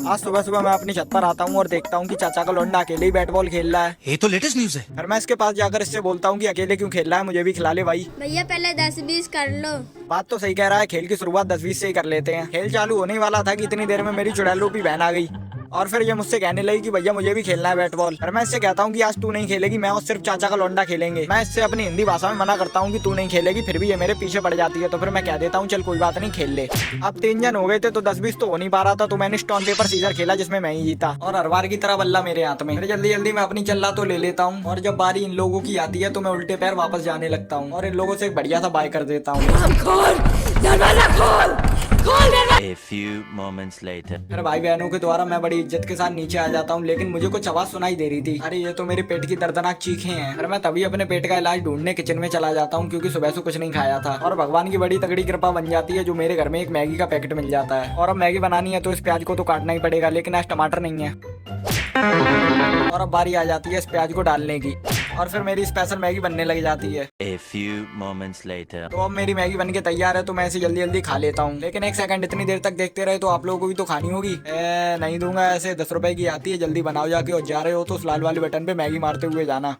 आज सुबह सुबह मैं अपनी छत पर आता हूँ और देखता हूँ कि चाचा का लौंडा अकेले ही बैट बॉल खेल रहा है। ये तो लेटेस्ट न्यूज है। फिर मैं इसके पास जाकर इससे बोलता हूँ कि अकेले क्यों खेल रहा है, मुझे भी खिला ले भाई। भैया पहले 10-20 कर लो। बात तो सही कह रहा है, खेल की शुरुआत 10-20 से ही कर लेते हैं। खेल चालू होने ही वाला था कि इतनी देर में मेरी चुड़ैल रूपी बहन आ गई और फिर ये मुझसे कहने लगी कि भैया मुझे भी खेलना है बैट बॉल। फिर मैं इससे कहता हूँ कि आज तू नहीं खेलेगी, मैं और सिर्फ चाचा का लौंडा खेलेंगे। मैं इससे अपनी हिंदी भाषा में मना करता हूँ कि तू नहीं खेलेगी, फिर भी ये मेरे पीछे पड़ जाती है। तो फिर मैं कह देता हूँ चल कोई बात नहीं खेल ले। अब 3 जन हो गए थे तो 10-20 तो हो नहीं पा रहा था, तो मैंने स्टोन पेपर सीजर खेला जिसमें मैं ही जीता और हर बार की तरह बल्ला मेरे हाथ में। फिर जल्दी जल्दी मैं अपनी चल्ला तो ले लेता हूँ और जब बारी इन लोगों की आती है तो मैं उल्टे पैर वापस जाने लगता हूँ और इन लोगों से एक बढ़िया सा बाय कर देता हूँ। A few moments later. फिर भाई बहनों के द्वारा मैं बड़ी इज्जत के साथ नीचे आ जाता हूँ, लेकिन मुझे कुछ आवाज सुनाई दे रही थी। अरे ये तो मेरे पेट की दर्दनाक चीखें हैं। फिर मैं तभी अपने पेट का इलाज ढूंढने किचन में चला जाता हूँ, क्योंकि सुबह से कुछ नहीं खाया था और भगवान की बड़ी तगड़ी कृपा बन जाती है जो मेरे घर में एक मैगी का पैकेट मिल जाता है। और अब मैगी बनानी है तो इस प्याज को तो काटना ही पड़ेगा, लेकिन आज टमाटर नहीं है। और अब बारी आ जाती है इस प्याज को डालने की और फिर मेरी स्पेशल मैगी बनने लग जाती है। A few moments later. तो अब मेरी मैगी बनके तैयार है तो मैं इसे जल्दी जल्दी खा लेता हूँ। लेकिन एक सेकंड, इतनी देर तक देखते रहे तो आप लोगों को भी तो खानी होगी। नहीं दूंगा ऐसे, 10 रुपए की आती है, जल्दी बनाओ जाके, और जा रहे हो तो उस लाल वाले बटन पे मैगी मारते हुए जाना।